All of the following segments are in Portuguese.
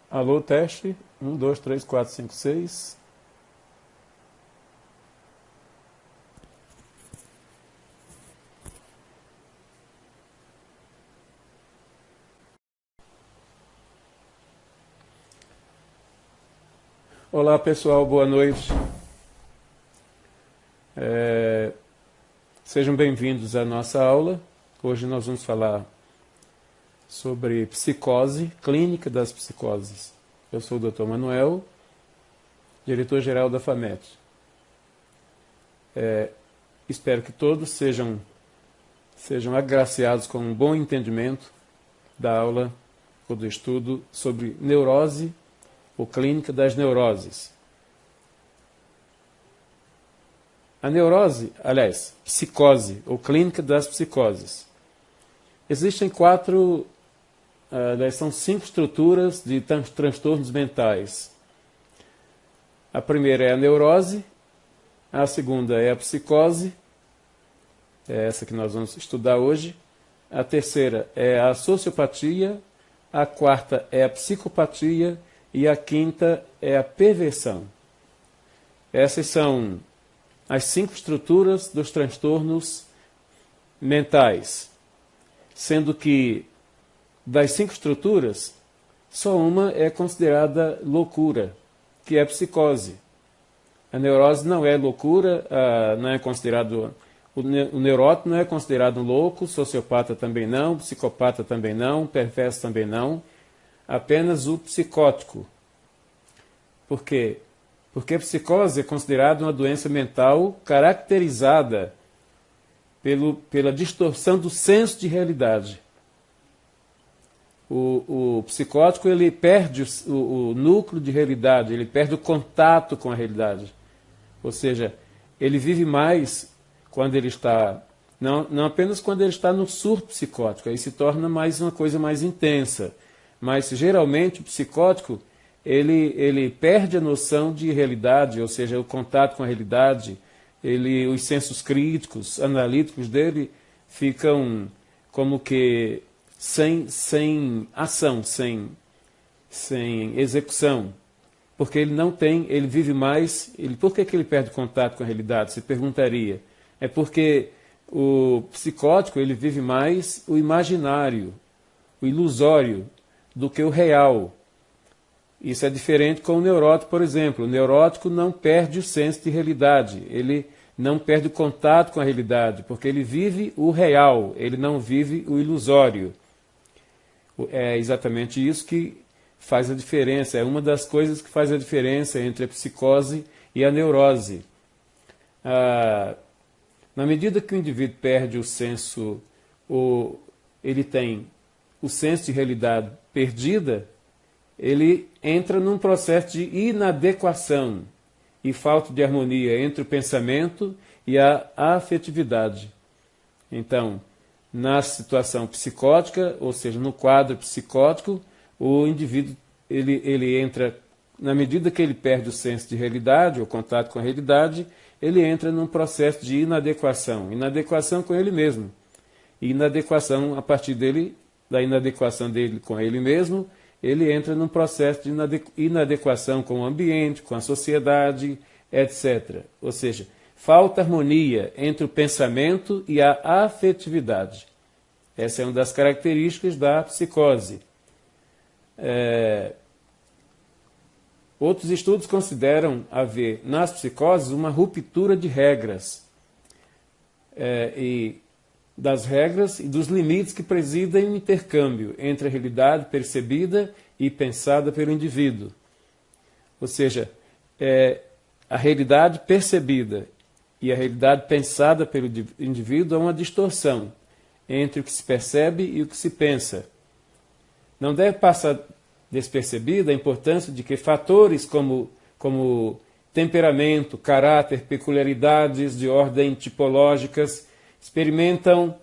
Alô, teste. 1, 2, 3, 4, 5, 6. Olá, pessoal, boa noite. Sejam bem-vindos à nossa aula. Hoje nós vamos falar sobre psicose, clínica das psicoses. Eu sou o Dr. Manuel, diretor-geral da FAMET. Espero que todos sejam agraciados com um bom entendimento da aula ou do estudo sobre neurose ou clínica das neuroses. A neurose, aliás, psicose ou clínica das psicoses. Existem são 5 estruturas de transtornos mentais. A primeira é a neurose, a segunda é a psicose, é essa que nós vamos estudar hoje. A terceira é a sociopatia, a quarta é a psicopatia e a quinta é a perversão. Essas são as 5 estruturas dos transtornos mentais, sendo que das 5 estruturas, só uma é considerada loucura, que é a psicose. A neurose não é loucura, não é considerado, o neurótico não é considerado um louco, sociopata também não, psicopata também não, perverso também não, apenas o psicótico. Por quê? Porque a psicose é considerada uma doença mental caracterizada pela distorção do senso de realidade. O psicótico ele perde o núcleo de realidade, ele perde o contato com a realidade. Ou seja, ele vive mais quando ele está, não apenas quando ele está no surto psicótico, aí se torna mais uma coisa mais intensa. Mas geralmente o psicótico ele perde a noção de realidade, ou seja, o contato com a realidade, os sensos críticos, analíticos dele ficam como que sem ação, sem execução, porque ele vive mais. Por que ele perde contato com a realidade? Você perguntaria. É porque o psicótico ele vive mais o imaginário, o ilusório, do que o real. Isso é diferente com o neurótico, por exemplo. O neurótico não perde o senso de realidade, ele não perde o contato com a realidade, porque ele vive o real, ele não vive o ilusório. É exatamente isso que faz a diferença, é uma das coisas que faz a diferença entre a psicose e a neurose. Na medida que o indivíduo perde o senso, ele tem o senso de realidade perdida, ele entra num processo de inadequação e falta de harmonia entre o pensamento e a afetividade. Então, na situação psicótica, ou seja, no quadro psicótico, o indivíduo ele entra, na medida que ele perde o senso de realidade, o contato com a realidade, ele entra num processo de inadequação com ele mesmo. E inadequação, a partir da inadequação dele com ele mesmo, ele entra num processo de inadequação com o ambiente, com a sociedade, etc. Ou seja, falta harmonia entre o pensamento e a afetividade. Essa é uma das características da psicose. Outros estudos consideram haver nas psicoses uma ruptura de regras, e das regras e dos limites que presidem o intercâmbio entre a realidade percebida e pensada pelo indivíduo. Ou seja, a realidade percebida e a realidade pensada pelo indivíduo é uma distorção entre o que se percebe e o que se pensa. Não deve passar despercebida a importância de que fatores como temperamento, caráter, peculiaridades de ordem tipológicas experimentam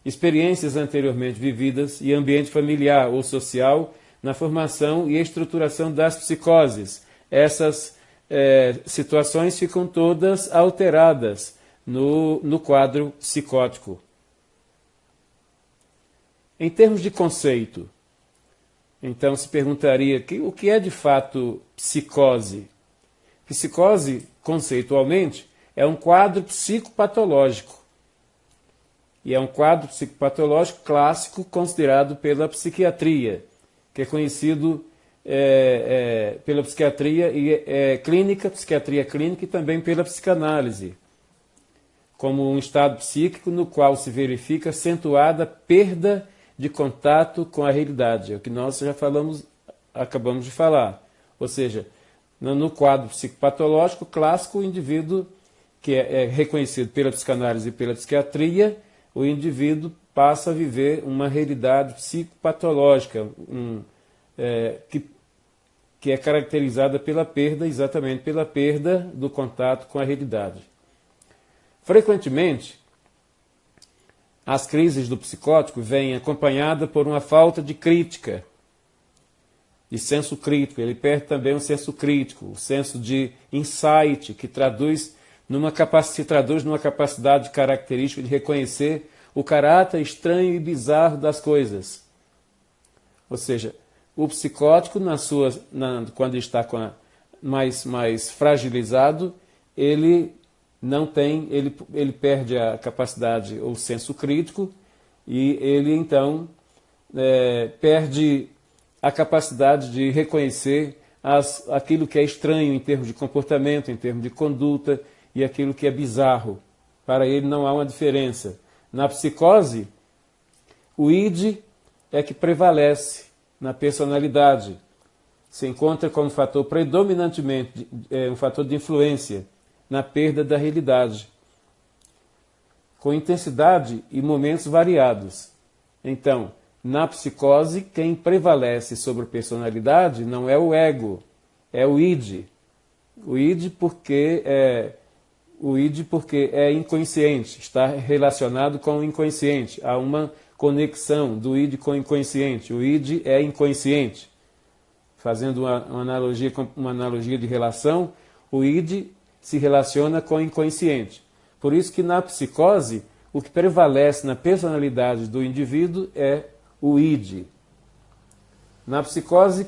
experiências anteriormente vividas e ambiente familiar ou social na formação e estruturação das psicoses. Essas situações ficam todas alteradas no quadro psicótico. Em termos de conceito, Então se perguntaria o que é de fato psicose? Psicose, conceitualmente, é um quadro psicopatológico. E é um quadro psicopatológico clássico considerado pela psiquiatria, que é conhecido pela psiquiatria clínica, psiquiatria clínica e também pela psicanálise, como um estado psíquico no qual se verifica acentuada perda de contato com a realidade. É o que nós já acabamos de falar. Ou seja, no quadro psicopatológico clássico, o indivíduo, que é reconhecido pela psicanálise e pela psiquiatria, o indivíduo passa a viver uma realidade psicopatológica, que é caracterizada pela perda, exatamente pela perda do contato com a realidade. Frequentemente, as crises do psicótico vêm acompanhadas por uma falta de crítica, de senso crítico. Ele perde também o senso crítico, o senso de insight, que se traduz numa capacidade característica de reconhecer o caráter estranho e bizarro das coisas. Ou seja, o psicótico, quando está mais fragilizado, ele perde a capacidade ou senso crítico e ele então perde a capacidade de reconhecer aquilo que é estranho em termos de comportamento, em termos de conduta e aquilo que é bizarro. Para ele não há uma diferença. Na psicose, o id é que prevalece na personalidade. Se encontra como fator predominantemente, um fator de influência na perda da realidade, com intensidade e momentos variados. Então, na psicose, quem prevalece sobre a personalidade não é o ego, é o id. O id porque é inconsciente, está relacionado com o inconsciente. Há uma conexão do id com o inconsciente. O id é inconsciente. Fazendo uma analogia de relação, o id se relaciona com o inconsciente. Por isso que na psicose, o que prevalece na personalidade do indivíduo é o id. Na psicose,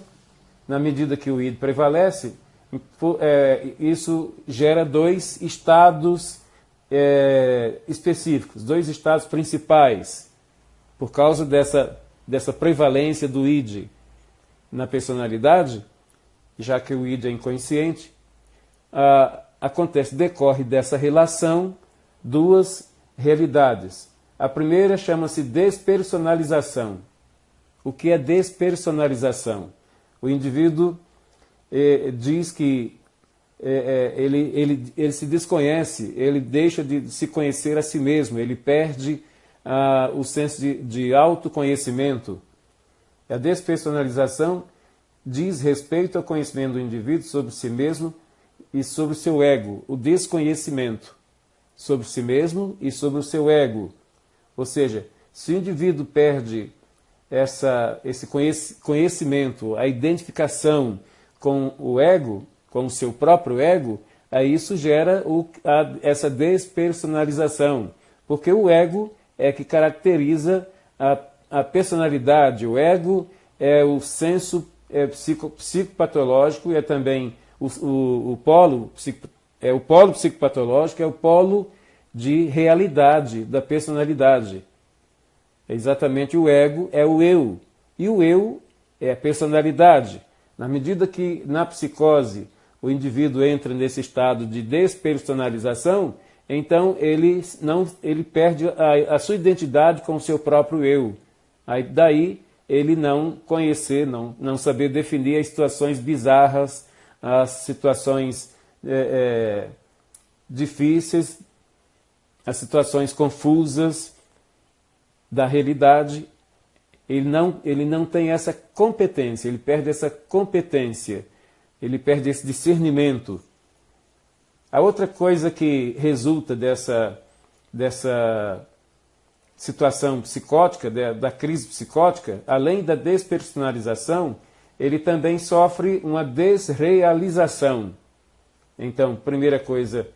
na medida que o id prevalece, isso gera dois estados específicos, dois estados principais, por causa dessa prevalência do id na personalidade, já que o id é inconsciente, decorre dessa relação duas realidades. A primeira chama-se despersonalização. O que é despersonalização? O indivíduo diz que ele se desconhece, ele deixa de se conhecer a si mesmo, ele perde o senso de autoconhecimento. A despersonalização diz respeito ao conhecimento do indivíduo sobre si mesmo e sobre o seu ego, o desconhecimento sobre si mesmo e sobre o seu ego. Ou seja, se o indivíduo perde esse conhecimento, a identificação com o ego, com o seu próprio ego, aí isso gera essa despersonalização, porque o ego é que caracteriza a personalidade. O ego é o senso psicopatológico e é também o polo psicopatológico, é o polo de realidade da personalidade. Exatamente, o ego é o eu, e o eu é a personalidade. Na medida que na psicose o indivíduo entra nesse estado de despersonalização, então ele perde a sua identidade com o seu próprio eu. Aí daí ele não conhecer, não saber definir as situações bizarras, as situações difíceis, as situações confusas da realidade. Ele não tem essa competência, ele perde essa competência, ele perde esse discernimento. A outra coisa que resulta dessa situação psicótica, da crise psicótica, além da despersonalização, ele também sofre uma desrealização. Então, primeira coisa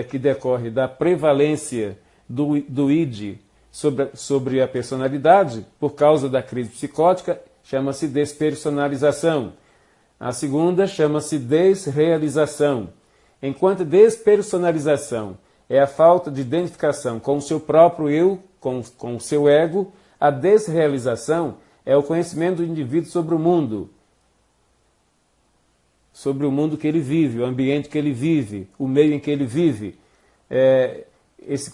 que decorre da prevalência do id sobre a personalidade, por causa da crise psicótica, chama-se despersonalização. A segunda chama-se desrealização. Enquanto despersonalização é a falta de identificação com o seu próprio eu, com o seu ego, a desrealização é o conhecimento do indivíduo sobre o mundo que ele vive, o ambiente que ele vive, o meio em que ele vive.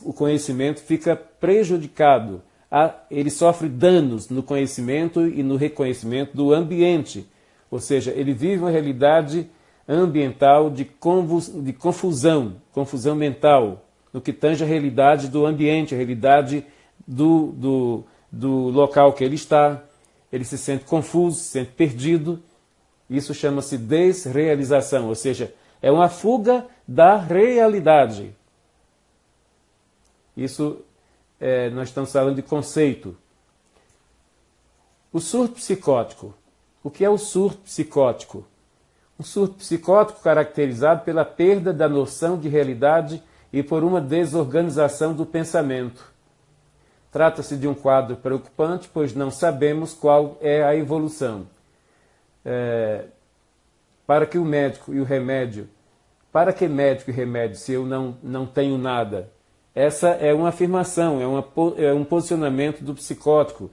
O conhecimento fica prejudicado, ele sofre danos no conhecimento e no reconhecimento do ambiente, ou seja, ele vive uma realidade ambiental de confusão mental, no que tange a realidade do ambiente, a realidade do local que ele está. Ele se sente confuso, se sente perdido. Isso chama-se desrealização, ou seja, é uma fuga da realidade. Isso, nós estamos falando de conceito. O surto psicótico. O que é o surto psicótico? Um surto psicótico caracterizado pela perda da noção de realidade e por uma desorganização do pensamento. Trata-se de um quadro preocupante, pois não sabemos qual é a evolução. Para que médico e remédio se eu não tenho nada? Essa é uma afirmação, é um posicionamento do psicótico.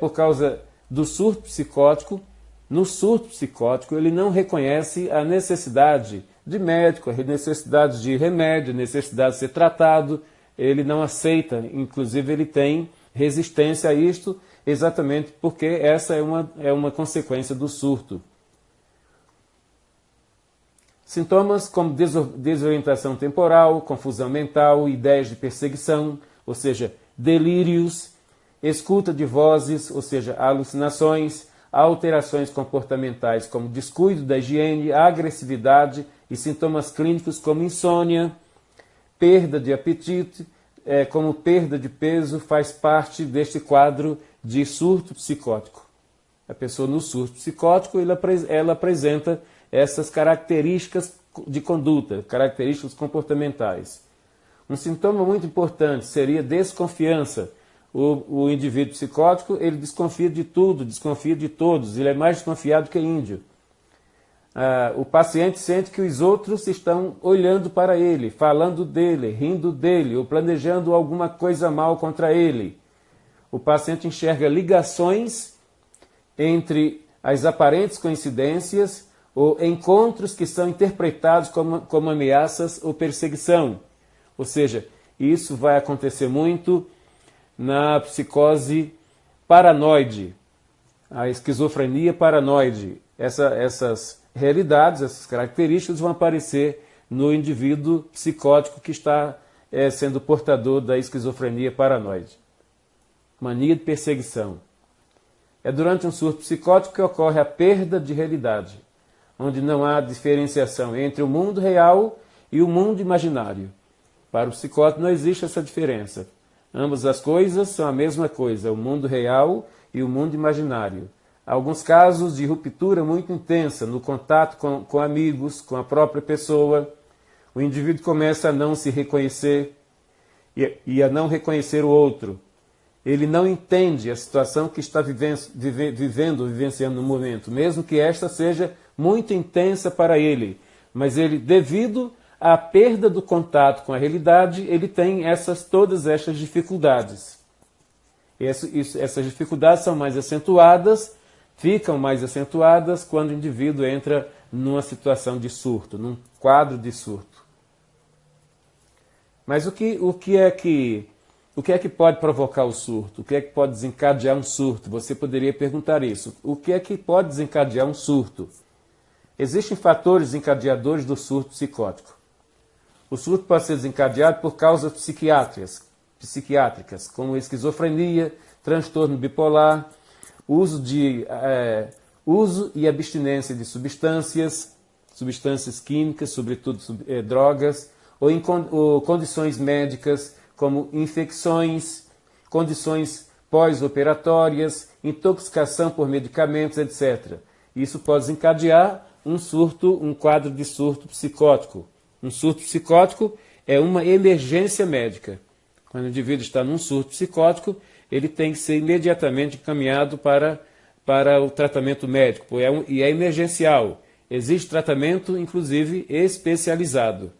Por causa do surto psicótico. No surto psicótico, ele não reconhece a necessidade de médico, a necessidade de remédio, a necessidade de ser tratado. Ele não aceita, inclusive ele tem resistência a isto, exatamente porque essa é uma consequência do surto. Sintomas como desorientação temporal, confusão mental, ideias de perseguição, ou seja, delírios, escuta de vozes, ou seja, alucinações, alterações comportamentais como descuido da higiene, agressividade e sintomas clínicos como insônia, perda de apetite, como perda de peso, faz parte deste quadro de surto psicótico. A pessoa no surto psicótico, ela apresenta essas características de conduta, características comportamentais. Um sintoma muito importante seria desconfiança. O indivíduo psicótico, ele desconfia de tudo, desconfia de todos, ele é mais desconfiado que índio. O paciente sente que os outros estão olhando para ele, falando dele, rindo dele, ou planejando alguma coisa mal contra ele. O paciente enxerga ligações entre as aparentes coincidências ou encontros que são interpretados como ameaças ou perseguição. Ou seja, isso vai acontecer muito na psicose paranoide, a esquizofrenia paranoide. Essas realidades, essas características vão aparecer no indivíduo psicótico que está sendo portador da esquizofrenia paranoide. Mania de perseguição. É durante um surto psicótico que ocorre a perda de realidade, onde não há diferenciação entre o mundo real e o mundo imaginário. Para o psicótico não existe essa diferença. Ambas as coisas são a mesma coisa, o mundo real e o mundo imaginário. Há alguns casos de ruptura muito intensa no contato com amigos, com a própria pessoa. O indivíduo começa a não se reconhecer e a não reconhecer o outro. Ele não entende a situação que está vivenciando no momento, mesmo que esta seja muito intensa para ele. Mas ele, devido à perda do contato com a realidade, ele tem todas estas dificuldades. Essas dificuldades são mais acentuadas, ficam mais acentuadas quando o indivíduo entra numa situação de surto, num quadro de surto. Mas o que é que pode provocar o surto? O que é que pode desencadear um surto? Você poderia perguntar isso. O que é que pode desencadear um surto? Existem fatores desencadeadores do surto psicótico. O surto pode ser desencadeado por causas psiquiátricas, como esquizofrenia, transtorno bipolar, uso e abstinência de substâncias químicas, sobretudo drogas, ou condições médicas, como infecções, condições pós-operatórias, intoxicação por medicamentos, etc. Isso pode desencadear um quadro de surto psicótico. Um surto psicótico é uma emergência médica. Quando o indivíduo está num surto psicótico, ele tem que ser imediatamente encaminhado para para o tratamento médico, e é emergencial. Existe tratamento, inclusive, especializado.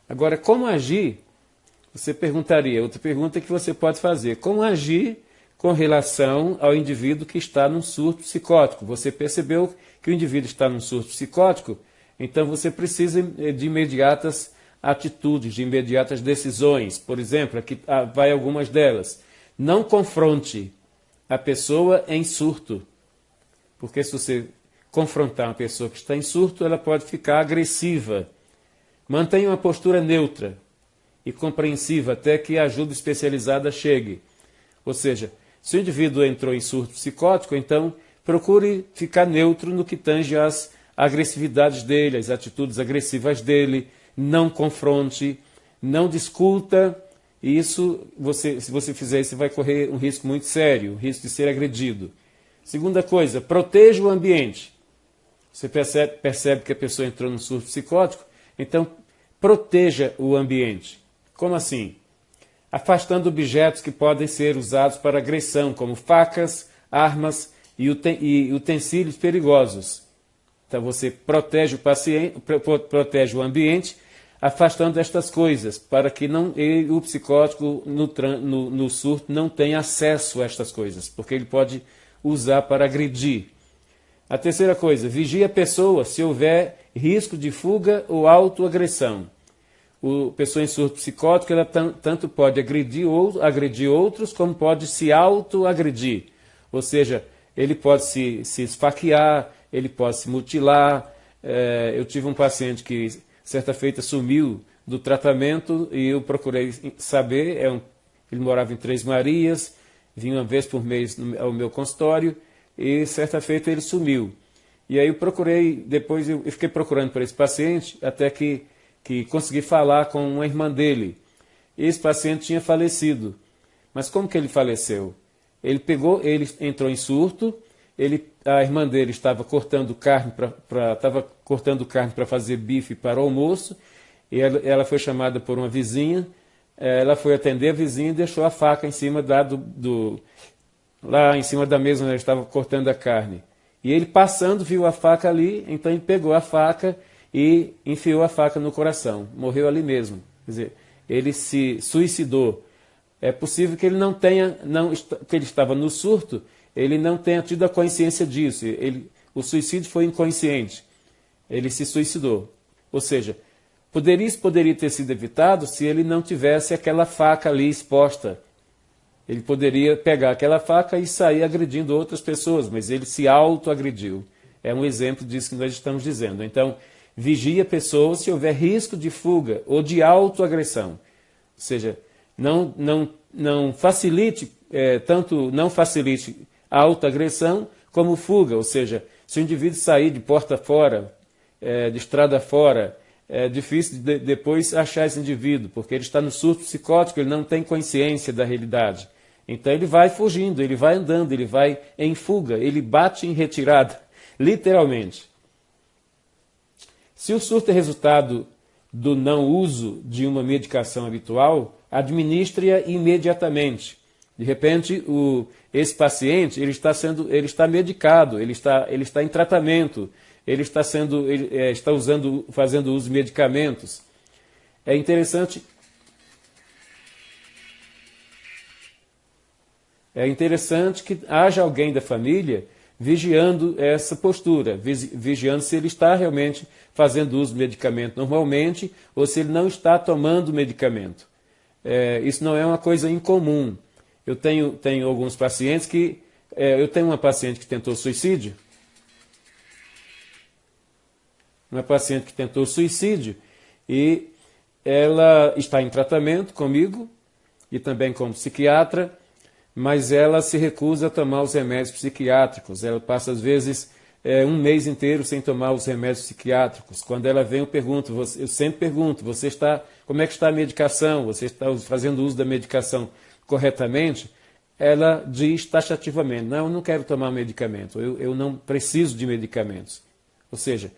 Agora, como agir? Você perguntaria, outra pergunta que você pode fazer: como agir com relação ao indivíduo que está num surto psicótico? Você percebeu que o indivíduo está num surto psicótico? Então você precisa de imediatas atitudes, de imediatas decisões. Por exemplo, aqui vai algumas delas. Não confronte a pessoa em surto, porque se você confrontar uma pessoa que está em surto, ela pode ficar agressiva. Mantenha uma postura neutra e compreensiva até que a ajuda especializada chegue. Ou seja, se o indivíduo entrou em surto psicótico, então procure ficar neutro no que tange às agressividades dele, às atitudes agressivas dele. Não confronte, não discuta. Isso, se você fizer isso, você vai correr um risco muito sério, o risco de ser agredido. Segunda coisa, proteja o ambiente. Você percebe que a pessoa entrou num surto psicótico, então proteja o ambiente. Como assim? Afastando objetos que podem ser usados para agressão, como facas, armas e utensílios perigosos. Então você protege o paciente, protege o ambiente, afastando estas coisas, para que o psicótico no surto não tenha acesso a estas coisas, porque ele pode usar para agredir. A terceira coisa, vigie a pessoa se houver risco de fuga ou autoagressão. A pessoa em surto psicótico, ela tanto pode agredir outros, como pode se autoagredir. Ou seja, ele pode se esfaquear, ele pode se mutilar. Eu tive um paciente que certa feita sumiu do tratamento e eu procurei saber. Ele morava em Três Marias, vinha uma vez por mês ao meu consultório e certa feita ele sumiu. E aí eu procurei, depois eu fiquei procurando por esse paciente até que consegui falar com uma irmã dele. Esse paciente tinha falecido. Mas como que ele faleceu? Ele entrou em surto, a irmã dele estava cortando carne para fazer bife para o almoço, e ela foi chamada por uma vizinha, ela foi atender a vizinha e deixou a faca em cima lá em cima da mesa onde ela estava cortando a carne. E ele passando viu a faca ali, então ele pegou a faca e enfiou a faca no coração. Morreu ali mesmo. Quer dizer, ele se suicidou. É possível que ele que ele estava no surto, ele não tenha tido a consciência disso. O suicídio foi inconsciente. Ele se suicidou. Ou seja, isso poderia ter sido evitado se ele não tivesse aquela faca ali exposta. Ele poderia pegar aquela faca e sair agredindo outras pessoas, mas ele se autoagrediu. É um exemplo disso que nós estamos dizendo. Então, vigie a pessoa se houver risco de fuga ou de autoagressão. Ou seja, não facilite a autoagressão como fuga. Ou seja, se o indivíduo sair de porta fora, de estrada fora, é difícil depois achar esse indivíduo, porque ele está no surto psicótico, ele não tem consciência da realidade. Então ele vai fugindo, ele vai andando, ele vai em fuga, ele bate em retirada, literalmente. Se o surto é resultado do não uso de uma medicação habitual, administre-a imediatamente. De repente, esse paciente ele está medicado, ele está em tratamento, ele está fazendo uso de medicamentos. É interessante que haja alguém da família vigiando essa postura, vigiando se ele está realmente fazendo uso do medicamento normalmente ou se ele não está tomando medicamento. Isso não é uma coisa incomum. Eu tenho alguns pacientes eu tenho uma paciente que tentou suicídio. Uma paciente que tentou suicídio e ela está em tratamento comigo e também como psiquiatra, mas ela se recusa a tomar os remédios psiquiátricos. Ela passa, às vezes, um mês inteiro sem tomar os remédios psiquiátricos. Quando ela vem, eu sempre pergunto, como é que está a medicação? Você está fazendo uso da medicação corretamente? Ela diz taxativamente, não, eu não quero tomar medicamento, eu não preciso de medicamentos. Ou seja,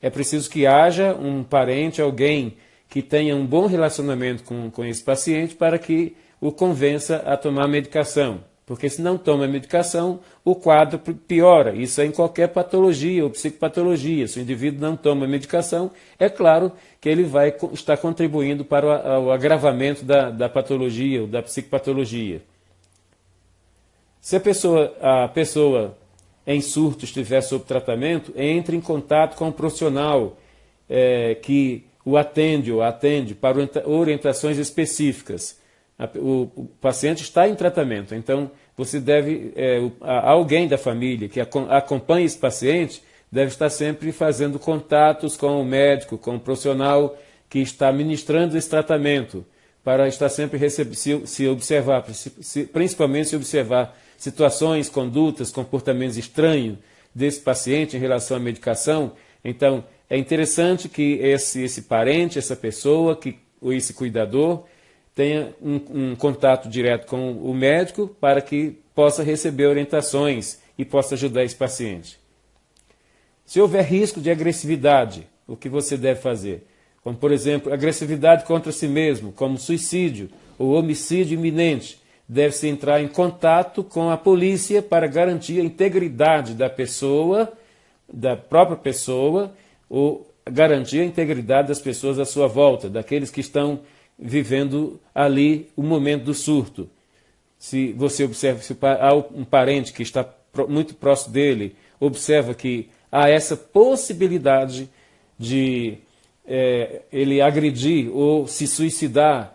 é preciso que haja um parente, alguém que tenha um bom relacionamento com esse paciente para que o convença a tomar medicação. Porque se não toma a medicação, o quadro piora. Isso é em qualquer patologia ou psicopatologia. Se o indivíduo não toma a medicação, é claro que ele vai estar contribuindo para o agravamento da patologia ou da psicopatologia. Se a pessoa em surto estiver sob tratamento, entre em contato com um profissional que o atende ou atende para orientações específicas. O paciente está em tratamento, então você deve, alguém da família que acompanhe esse paciente deve estar sempre fazendo contatos com o médico, com o profissional que está ministrando esse tratamento, para estar sempre se observar, principalmente se observar situações, condutas, comportamentos estranhos desse paciente em relação à medicação. Então, é interessante que esse parente, essa pessoa, ou esse cuidador, tenha um contato direto com o médico para que possa receber orientações e possa ajudar esse paciente. Se houver risco de agressividade, o que você deve fazer? Como, por exemplo, agressividade contra si mesmo, como suicídio ou homicídio iminente, deve-se entrar em contato com a polícia para garantir a integridade da pessoa, da própria pessoa, ou garantir a integridade das pessoas à sua volta, daqueles que estão vivendo ali o momento do surto. Se você observa, se há um parente que está muito próximo dele, observa que há essa possibilidade de ele agredir ou se suicidar,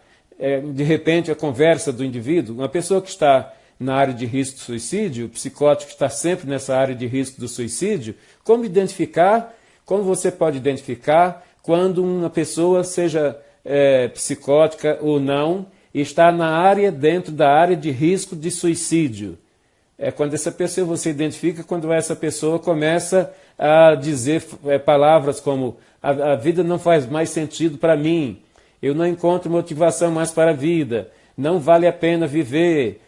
de repente a conversa do indivíduo, uma pessoa que está na área de risco de suicídio, o psicótico está sempre nessa área de risco do suicídio, como você pode identificar quando uma pessoa seja psicótica ou não, e está dentro da área de risco de suicídio? Quando você identifica quando essa pessoa começa a dizer palavras como a vida não faz mais sentido para mim, eu não encontro motivação mais para a vida, não vale a pena viver.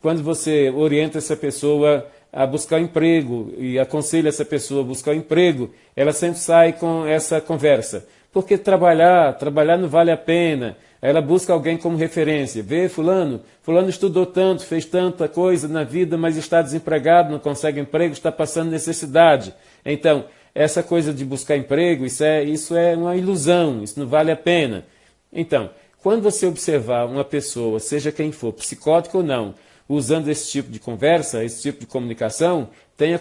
Quando você orienta essa pessoa a buscar emprego e aconselha essa pessoa a buscar emprego, ela sempre sai com essa conversa. Porque trabalhar não vale a pena. Ela busca alguém como referência. Vê fulano estudou tanto, fez tanta coisa na vida, mas está desempregado, não consegue emprego, está passando necessidade. Então, essa coisa de buscar emprego, isso é uma ilusão, isso não vale a pena. Então, quando você observar uma pessoa, seja quem for, psicótico ou não, usando esse tipo de conversa, esse tipo de comunicação, tenha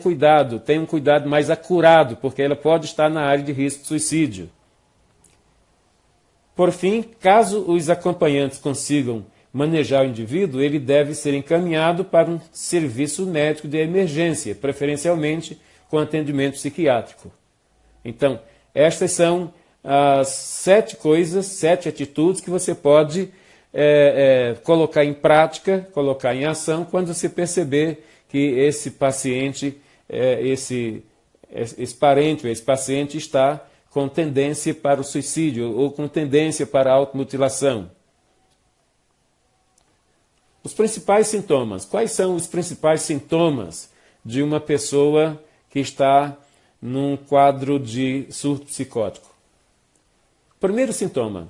um cuidado mais acurado, porque ela pode estar na área de risco de suicídio. Por fim, caso os acompanhantes consigam manejar o indivíduo, ele deve ser encaminhado para um serviço médico de emergência, preferencialmente com atendimento psiquiátrico. Então, estas são as 7 atitudes que você pode colocar em prática, colocar em ação, quando você perceber que esse paciente, esse parente, esse paciente está com tendência para o suicídio ou com tendência para a automutilação. Os principais sintomas. Quais são os principais sintomas de uma pessoa que está num quadro de surto psicótico? Primeiro sintoma,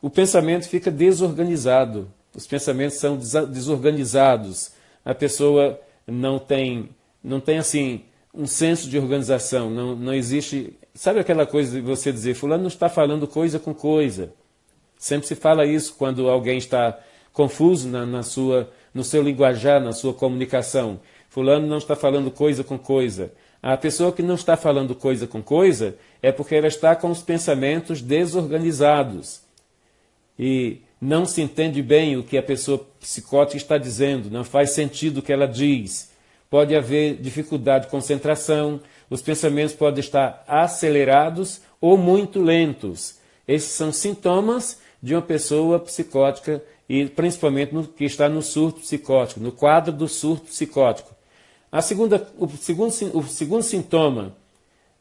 o pensamento fica desorganizado. Os pensamentos são desorganizados. A pessoa não tem assim um senso de organização, não existe. Sabe aquela coisa de você dizer, fulano não está falando coisa com coisa? Sempre se fala isso quando alguém está confuso no seu linguajar, na sua comunicação. Fulano não está falando coisa com coisa. A pessoa que não está falando coisa com coisa é porque ela está com os pensamentos desorganizados. E não se entende bem o que a pessoa psicótica está dizendo, não faz sentido o que ela diz. Pode haver dificuldade de concentração, os pensamentos podem estar acelerados ou muito lentos. Esses são sintomas de uma pessoa psicótica e principalmente que está no surto psicótico, no quadro do surto psicótico. O segundo sintoma,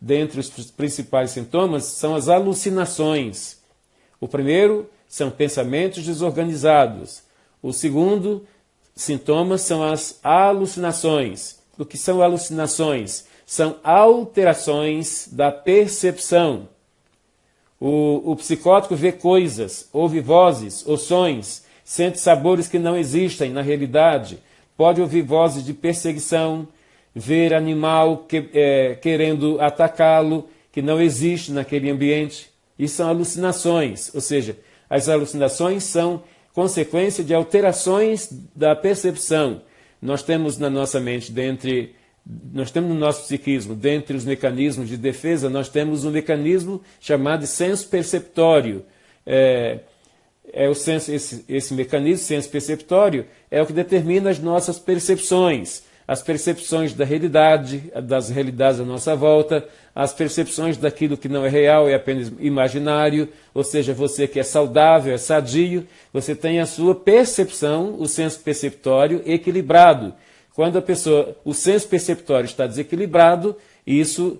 dentre os principais sintomas, são as alucinações. O primeiro são pensamentos desorganizados. O segundo sintoma são as alucinações. O que são alucinações? São alterações da percepção. O psicótico vê coisas, ouve vozes ou sons, sente sabores que não existem na realidade, pode ouvir vozes de perseguição, ver animal querendo atacá-lo, que não existe naquele ambiente. Isso são alucinações, ou seja, as alucinações são consequência de alterações da percepção. Nós temos na nossa mente, nós temos no nosso psiquismo, dentre os mecanismos de defesa, nós temos um mecanismo chamado senso perceptório. Esse mecanismo, senso perceptório, é o que determina as nossas percepções, as percepções da realidade, das realidades à nossa volta, as percepções daquilo que não é real, é apenas imaginário, ou seja, você que é saudável, é sadio, você tem a sua percepção, o senso perceptório equilibrado. Quando o senso perceptório está desequilibrado, isso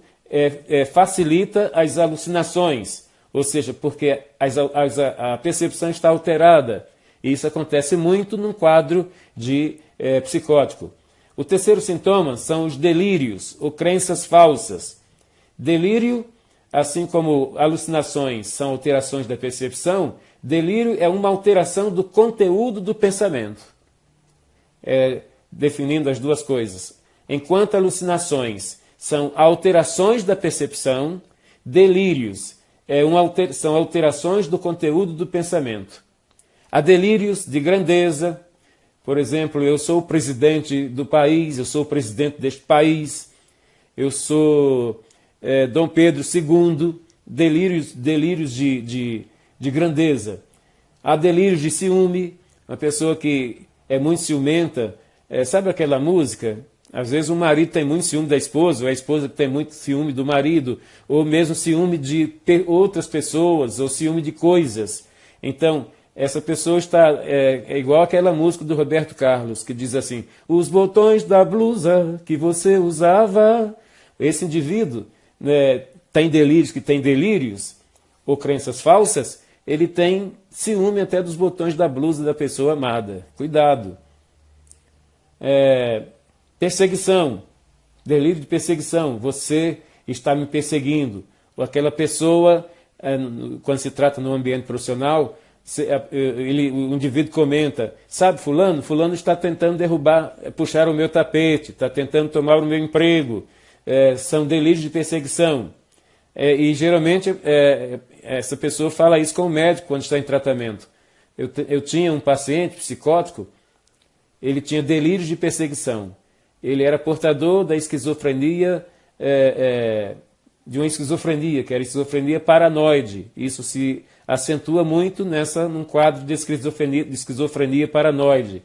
facilita as alucinações, ou seja, porque a percepção está alterada. E isso acontece muito num quadro psicótico. O terceiro sintoma são os delírios, ou crenças falsas. Delírio, assim como alucinações são alterações da percepção, delírio é uma alteração do conteúdo do pensamento. Definindo as duas coisas. Enquanto alucinações são alterações da percepção, delírios são alterações do conteúdo do pensamento. Há delírios de grandeza. Por exemplo, eu sou o presidente do país, eu sou o presidente deste país, eu sou Dom Pedro II, delírios de grandeza. Há delírios de ciúme, uma pessoa que é muito ciumenta, sabe aquela música? Às vezes o marido tem muito ciúme da esposa, ou a esposa tem muito ciúme do marido, ou mesmo ciúme de outras pessoas, ou ciúme de coisas. Então, essa pessoa é igual aquela música do Roberto Carlos, que diz assim, os botões da blusa que você usava. Esse indivíduo tem delírios, ou crenças falsas, ele tem ciúme até dos botões da blusa da pessoa amada. Cuidado. Perseguição, delírio de perseguição, você está me perseguindo. Ou aquela pessoa, quando se trata no ambiente profissional, o indivíduo comenta, sabe fulano? Fulano está tentando puxar o meu tapete, está tentando tomar o meu emprego. São delírios de perseguição. E geralmente essa pessoa fala isso com o médico quando está em tratamento. Eu tinha um paciente psicótico, ele tinha delírios de perseguição. Ele era portador da esquizofrenia, de uma esquizofrenia, que era esquizofrenia paranoide. Isso se acentua muito num quadro de esquizofrenia paranoide.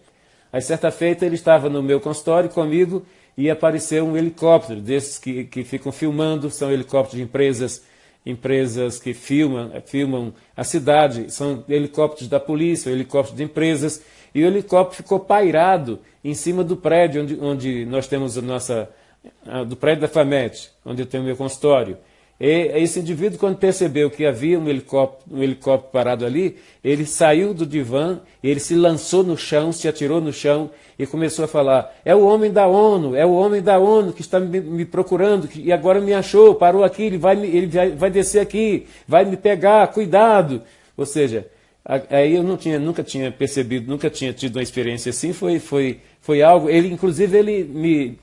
Aí, certa feita, ele estava no meu consultório comigo e apareceu um helicóptero, desses que ficam filmando, são helicópteros de empresas que filmam a cidade, são helicópteros da polícia, helicópteros de empresas, e o helicóptero ficou pairado em cima do prédio onde nós temos do prédio da FAMET, onde eu tenho o meu consultório. E esse indivíduo, quando percebeu que havia um helicóptero parado ali, ele saiu do divã, ele se lançou no chão, se atirou no chão e começou a falar, é o homem da ONU que está me procurando, e agora me achou, parou aqui, ele vai descer aqui, vai me pegar, cuidado. Ou seja, aí eu nunca tinha percebido, nunca tinha tido uma experiência assim, foi algo, ele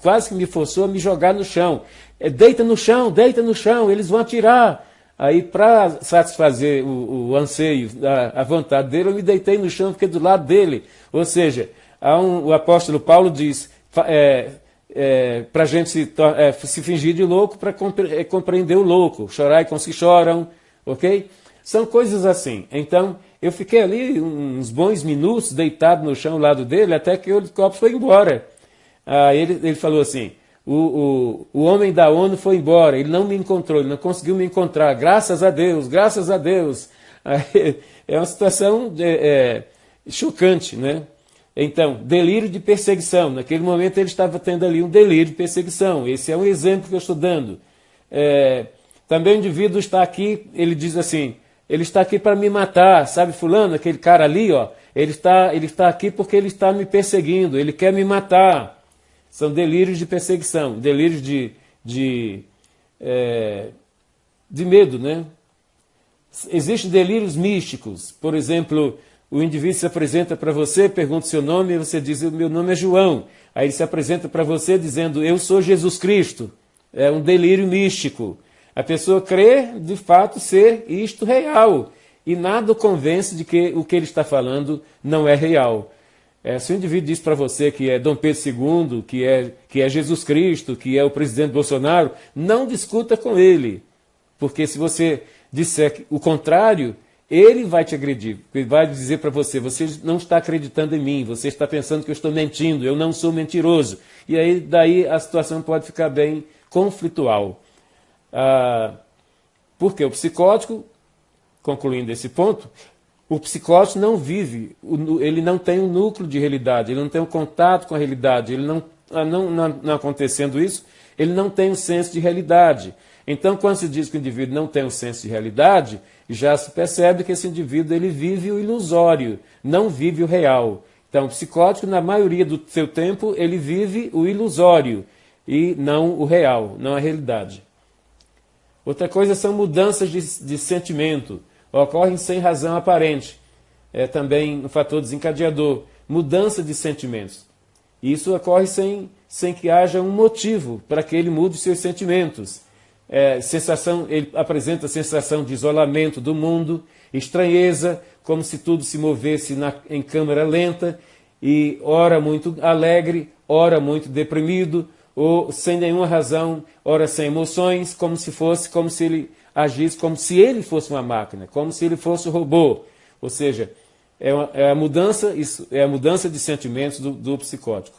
quase que me forçou a me jogar no chão. Deita no chão, eles vão atirar. Aí, para satisfazer o anseio, a vontade dele, eu me deitei no chão, fiquei do lado dele. Ou seja, o apóstolo Paulo diz, para a gente se fingir de louco, para compreender o louco. Chorai com os que choram, ok? São coisas assim. Então, eu fiquei ali uns bons minutos deitado no chão ao lado dele, até que o helicóptero foi embora. Aí ele falou assim, o homem da ONU foi embora, ele não me encontrou, ele não conseguiu me encontrar, graças a Deus, graças a Deus. Aí, é uma situação chocante, né? Então, delírio de perseguição. Naquele momento ele estava tendo ali um delírio de perseguição. Esse é um exemplo que eu estou dando. Também o indivíduo está aqui, ele diz assim, ele está aqui para me matar, sabe fulano, aquele cara ali, ó, ele está aqui porque ele está me perseguindo, ele quer me matar. São delírios de perseguição, delírios de medo, né? Existem delírios místicos, por exemplo, o indivíduo se apresenta para você, pergunta o seu nome, e você diz, o meu nome é João. Aí ele se apresenta para você dizendo, eu sou Jesus Cristo. É um delírio místico. A pessoa crê, de fato, ser isto real. E nada o convence de que o que ele está falando não é real. Se o indivíduo diz para você que é Dom Pedro II, que é Jesus Cristo, que é o presidente Bolsonaro, não discuta com ele. Porque se você disser o contrário, ele vai te agredir. Ele vai dizer para você, você não está acreditando em mim, você está pensando que eu estou mentindo, eu não sou mentiroso. E aí, daí a situação pode ficar bem conflitual. Porque o psicótico, concluindo esse ponto, o psicótico não vive, ele não tem um núcleo de realidade, ele não tem um contato com a realidade, ele não acontecendo isso, ele não tem um senso de realidade. Então, quando se diz que o indivíduo não tem um senso de realidade, já se percebe que esse indivíduo ele vive o ilusório, não vive o real. Então, o psicótico, na maioria do seu tempo, ele vive o ilusório e não o real, não a realidade. Outra coisa são mudanças de sentimento. Ocorrem sem razão aparente. É também um fator desencadeador. Mudança de sentimentos. Isso ocorre sem que haja um motivo para que ele mude seus sentimentos. Ele apresenta sensação de isolamento do mundo, estranheza, como se tudo se movesse em câmera lenta, e ora muito alegre, ora muito deprimido, ou sem nenhuma razão, ora sem emoções, como se ele agisse como se ele fosse uma máquina, como se ele fosse um robô. Ou seja, é a mudança de sentimentos do psicótico.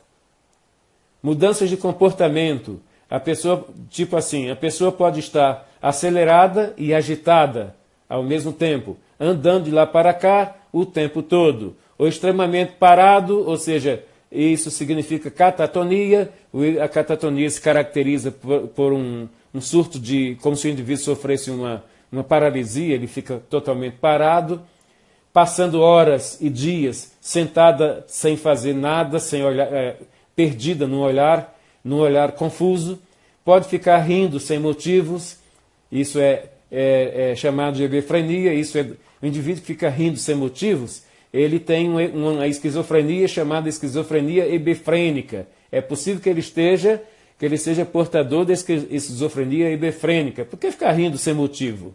Mudanças de comportamento. A pessoa pode estar acelerada e agitada ao mesmo tempo, andando de lá para cá o tempo todo, ou extremamente parado, ou seja, isso significa catatonia. A catatonia se caracteriza por um surto como se o indivíduo sofresse uma paralisia, ele fica totalmente parado, passando horas e dias sentada sem fazer nada, sem olhar, perdida num olhar confuso, pode ficar rindo sem motivos, isso é chamado de hebefrenia, o indivíduo que fica rindo sem motivos, ele tem uma esquizofrenia chamada esquizofrenia hebefrênica. É possível que ele seja portador da esquizofrenia hebefrênica. Por que ficar rindo sem motivo?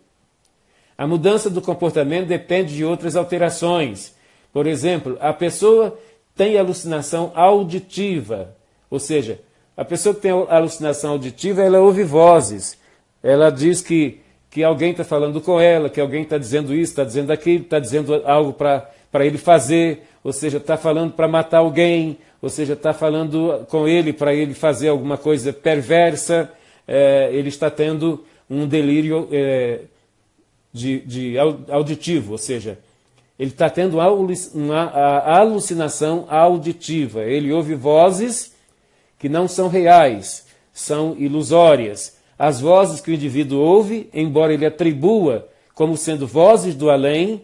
A mudança do comportamento depende de outras alterações. Por exemplo, a pessoa tem alucinação auditiva, ou seja, a pessoa que tem alucinação auditiva, ela ouve vozes. Ela diz que alguém está falando com ela, que alguém está dizendo isso, está dizendo aquilo, está dizendo algo para ele fazer, ou seja, está falando para matar alguém, ou seja, está falando com ele para ele fazer alguma coisa perversa, ele está tendo um delírio auditivo, ou seja, ele está tendo uma alucinação auditiva. Ele ouve vozes que não são reais, são ilusórias. As vozes que o indivíduo ouve, embora ele atribua como sendo vozes do além,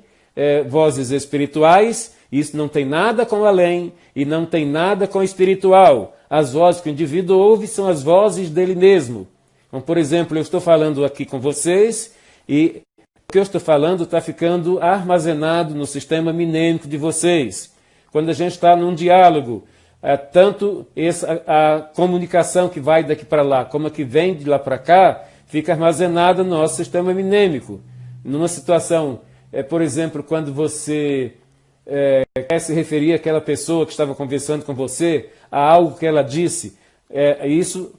vozes espirituais, isso não tem nada com o além e não tem nada com o espiritual. As vozes que o indivíduo ouve são as vozes dele mesmo. Então, por exemplo, eu estou falando aqui com vocês e o que eu estou falando está ficando armazenado no sistema minêmico de vocês. Quando a gente está num diálogo, tanto a comunicação que vai daqui para lá como a que vem de lá para cá fica armazenada no nosso sistema minêmico. Numa situação, por exemplo, quando você quer se referir àquela pessoa que estava conversando com você, a algo que ela disse,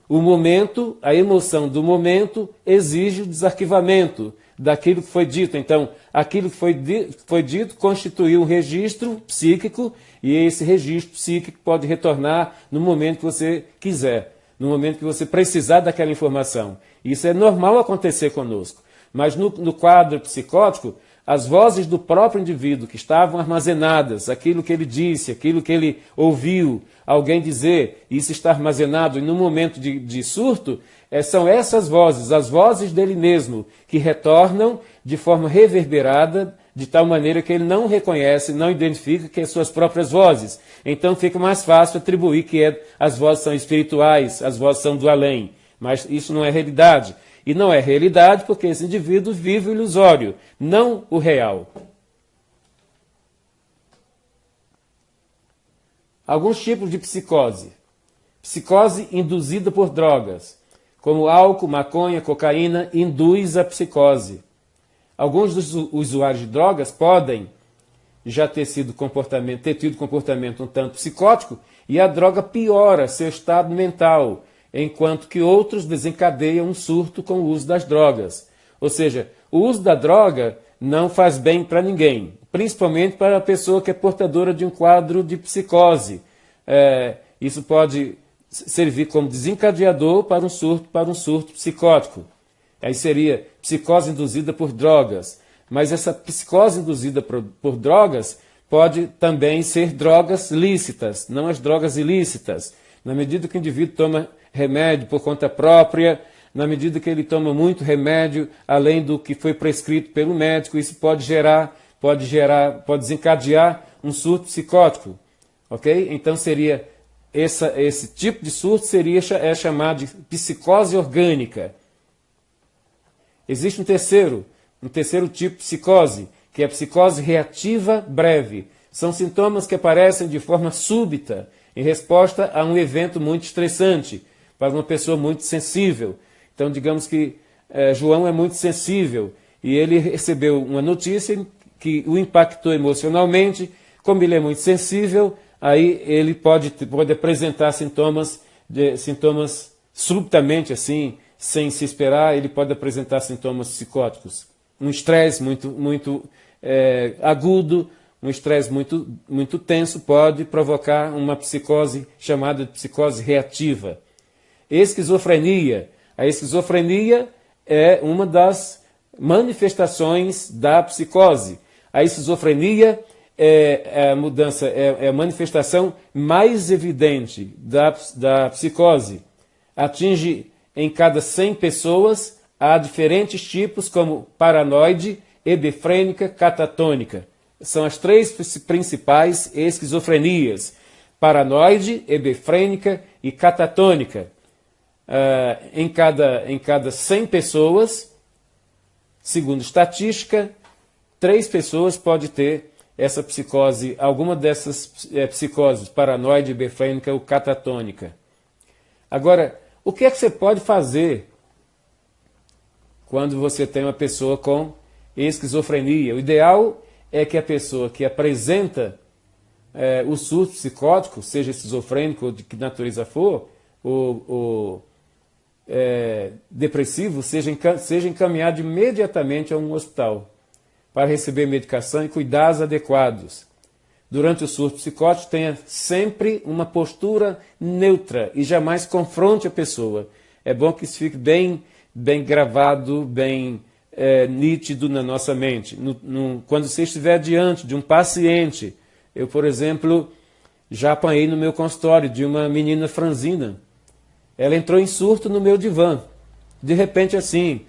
o momento, a emoção do momento exige o desarquivamento daquilo que foi dito. Então, aquilo que foi dito constituiu um registro psíquico e esse registro psíquico pode retornar no momento que você quiser, no momento que você precisar daquela informação. Isso é normal acontecer conosco. Mas no quadro psicótico, as vozes do próprio indivíduo que estavam armazenadas, aquilo que ele disse, aquilo que ele ouviu alguém dizer, isso está armazenado e no momento de surto, são essas vozes, as vozes dele mesmo, que retornam de forma reverberada, de tal maneira que ele não reconhece, não identifica que são suas próprias vozes. Então fica mais fácil atribuir que as vozes são espirituais, as vozes são do além. Mas isso não é realidade. E não é realidade porque esse indivíduo vive o ilusório, não o real. Alguns tipos de psicose. Psicose induzida por drogas, como álcool, maconha, cocaína, induz a psicose. Alguns dos usuários de drogas podem já ter tido comportamento um tanto psicótico e a droga piora seu estado mental, enquanto que outros desencadeiam um surto com o uso das drogas. Ou seja, o uso da droga não faz bem para ninguém, principalmente para a pessoa que é portadora de um quadro de psicose. Isso pode servir como desencadeador para um surto psicótico. Aí seria psicose induzida por drogas. Mas essa psicose induzida por drogas pode também ser drogas lícitas, não as drogas ilícitas. Na medida que o indivíduo toma remédio por conta própria, na medida que ele toma muito remédio, além do que foi prescrito pelo médico, isso pode desencadear um surto psicótico. Ok? Então seria esse tipo de surto é chamado de psicose orgânica. Existe um terceiro tipo de psicose, que é a psicose reativa breve. São sintomas que aparecem de forma súbita, em resposta a um evento muito estressante, para uma pessoa muito sensível. Então, digamos que João é muito sensível, e ele recebeu uma notícia que o impactou emocionalmente. Como ele é muito sensível, aí ele pode apresentar sintomas subitamente, assim, sem se esperar, ele pode apresentar sintomas psicóticos. Um estresse muito agudo, um estresse muito tenso pode provocar uma psicose chamada de psicose reativa. Esquizofrenia. A esquizofrenia é uma das manifestações da psicose. A esquizofrenia é a manifestação mais evidente da psicose. Atinge em cada 100 pessoas, há diferentes tipos, como paranoide, hebefrênica, catatônica. São as três principais esquizofrenias: paranoide, hebefrênica e catatônica. Em cada 100 pessoas, segundo estatística, 3 pessoas podem ter essa psicose, alguma dessas psicoses, paranoide, hebefrênica ou catatônica. Agora, o que é que você pode fazer quando você tem uma pessoa com esquizofrenia? O ideal é que a pessoa que apresenta o surto psicótico, seja esquizofrênico ou de que natureza for, ou depressivo, seja encaminhado imediatamente a um hospital para receber medicação e cuidados adequados. Durante o surto psicótico, tenha sempre uma postura neutra e jamais confronte a pessoa. É bom que isso fique bem gravado, bem nítido na nossa mente. Quando você estiver diante de um paciente, eu, por exemplo, já apanhei no meu consultório de uma menina franzina. Ela entrou em surto no meu divã. De repente, assim,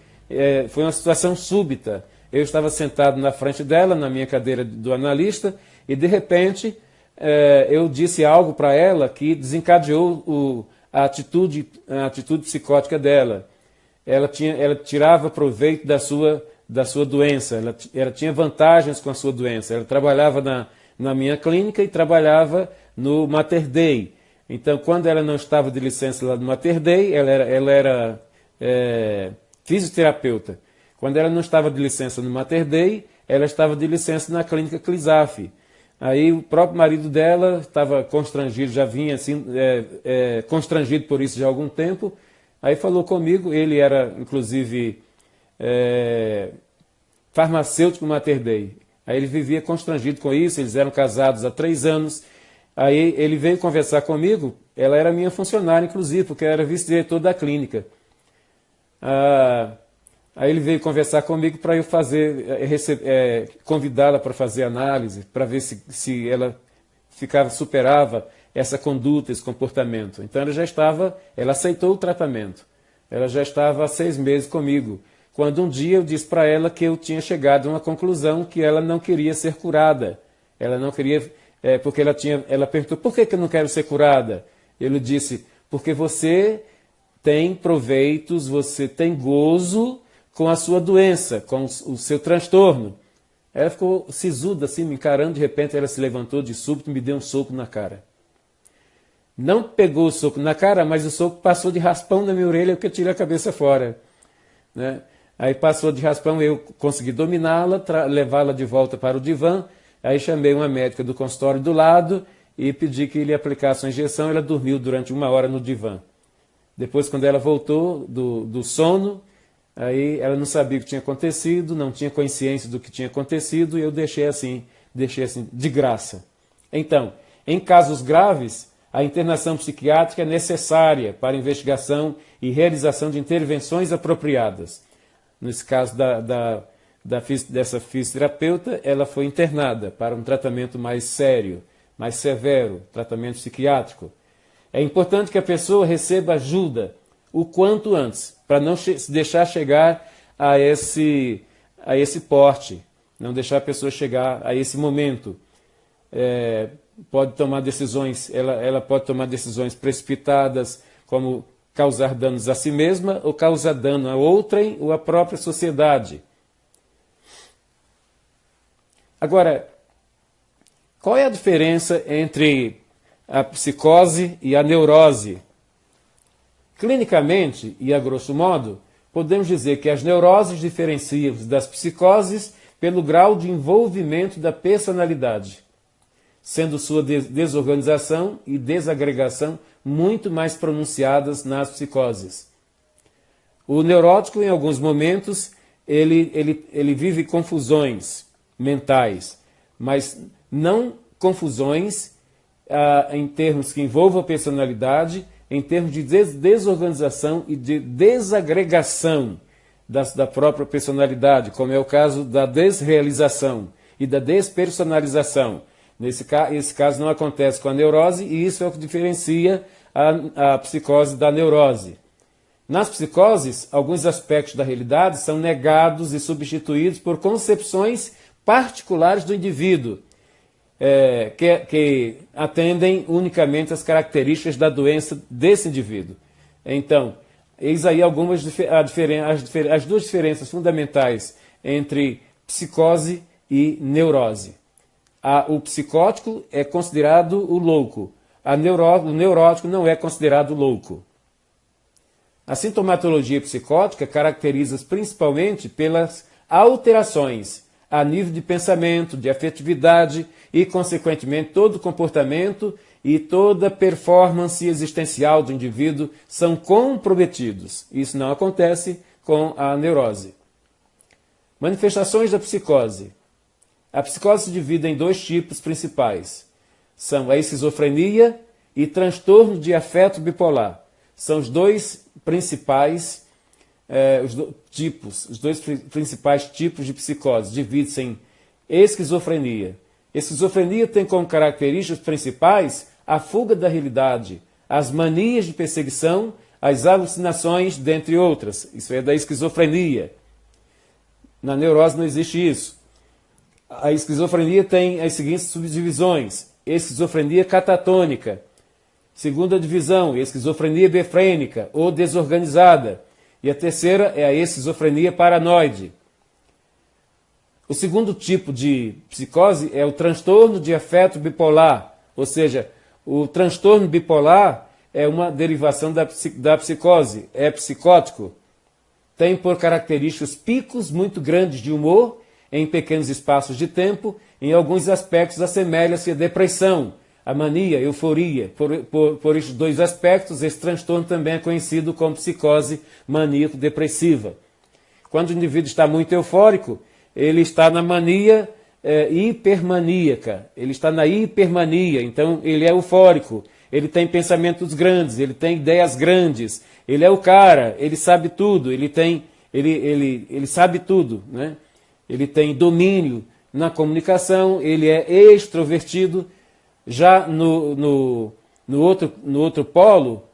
foi uma situação súbita. Eu estava sentado na frente dela, na minha cadeira do analista, e de repente eu disse algo para ela que desencadeou a atitude psicótica dela. Ela tirava proveito da sua doença, ela tinha vantagens com a sua doença. Ela trabalhava na minha clínica e trabalhava no Mater Dei. Então, quando ela não estava de licença lá no Mater Dei, ela era fisioterapeuta. Quando ela não estava de licença no Mater Dei, ela estava de licença na clínica Clisaf. Aí o próprio marido dela estava constrangido, já vinha assim, constrangido por isso já há algum tempo. Aí falou comigo, ele era inclusive farmacêutico no Mater Dei. Aí ele vivia constrangido com isso, eles eram casados há 3 anos. Aí ele veio conversar comigo, ela era minha funcionária inclusive, porque eu era vice-diretor da clínica. Aí ele veio conversar comigo para eu convidá-la para fazer análise, para ver se ela superava essa conduta, esse comportamento. Então ela aceitou o tratamento. Ela já estava há 6 meses comigo. Quando um dia eu disse para ela que eu tinha chegado a uma conclusão que ela não queria ser curada. Ela não queria, porque ela perguntou, por que eu não quero ser curada? Eu disse, porque você tem proveitos, você tem gozo com a sua doença, com o seu transtorno. Ela ficou sisuda, assim, me encarando, de repente ela se levantou de súbito e me deu um soco na cara. Não pegou o soco na cara, mas o soco passou de raspão na minha orelha porque eu tirei a cabeça fora, né? Aí passou de raspão, eu consegui dominá-la, levá-la de volta para o divã. Aí chamei uma médica do consultório do lado e pedi que ele aplicasse uma injeção. Ela dormiu durante 1 hora no divã. Depois, quando ela voltou do sono, aí ela não sabia o que tinha acontecido, não tinha consciência do que tinha acontecido, e eu deixei assim de graça. Então, em casos graves, a internação psiquiátrica é necessária para investigação e realização de intervenções apropriadas. Nesse caso dessa fisioterapeuta, ela foi internada para um tratamento mais sério, mais severo, tratamento psiquiátrico. É importante que a pessoa receba ajuda o quanto antes, para não se deixar chegar a esse porte, não deixar a pessoa chegar a esse momento. Pode tomar decisões, ela pode tomar decisões precipitadas, como causar danos a si mesma ou causar dano a outrem ou à própria sociedade. Agora, qual é a diferença entre a psicose e a neurose? Clinicamente, e a grosso modo, podemos dizer que as neuroses diferenciam-se das psicoses pelo grau de envolvimento da personalidade, sendo sua desorganização e desagregação muito mais pronunciadas nas psicoses. O neurótico, em alguns momentos, ele vive confusões mentais, mas não confusões em termos que envolvam a personalidade, em termos de desorganização e de desagregação da própria personalidade, como é o caso da desrealização e da despersonalização. Esse caso não acontece com a neurose, e isso é o que diferencia a psicose da neurose. Nas psicoses, alguns aspectos da realidade são negados e substituídos por concepções particulares do indivíduo, que atendem unicamente às características da doença desse indivíduo. Então, eis aí as duas diferenças fundamentais entre psicose e neurose. O psicótico é considerado o louco, o neurótico não é considerado louco. A sintomatologia psicótica caracteriza-se principalmente pelas alterações a nível de pensamento, de afetividade e, consequentemente, todo o comportamento e toda performance existencial do indivíduo são comprometidos. Isso não acontece com a neurose. Manifestações da psicose. A psicose se divide em 2 tipos principais. São a esquizofrenia e transtorno de afeto bipolar. São os 2 principais principais tipos de psicose. Divide-se em esquizofrenia. Esquizofrenia tem como características principais a fuga da realidade, as manias de perseguição, as alucinações, dentre outras. Isso é da esquizofrenia. Na neurose não existe isso. A esquizofrenia tem as seguintes subdivisões: esquizofrenia catatônica. Segunda divisão, esquizofrenia befrênica ou desorganizada. E a terceira é a esquizofrenia paranoide. O segundo tipo de psicose é o transtorno de afeto bipolar, ou seja, o transtorno bipolar é uma derivação da psicose, é psicótico. Tem por características picos muito grandes de humor em pequenos espaços de tempo, em alguns aspectos assemelha-se à depressão, a mania, a euforia. Por estes 2 aspectos, esse transtorno também é conhecido como psicose maníaco-depressiva. Quando o indivíduo está muito eufórico, ele está na mania hipermaníaca, ele está na hipermania, então ele é eufórico, ele tem pensamentos grandes, ele tem ideias grandes, ele é o cara, ele sabe tudo, ele sabe tudo, né? Ele tem domínio na comunicação, ele é extrovertido. Já no outro polo,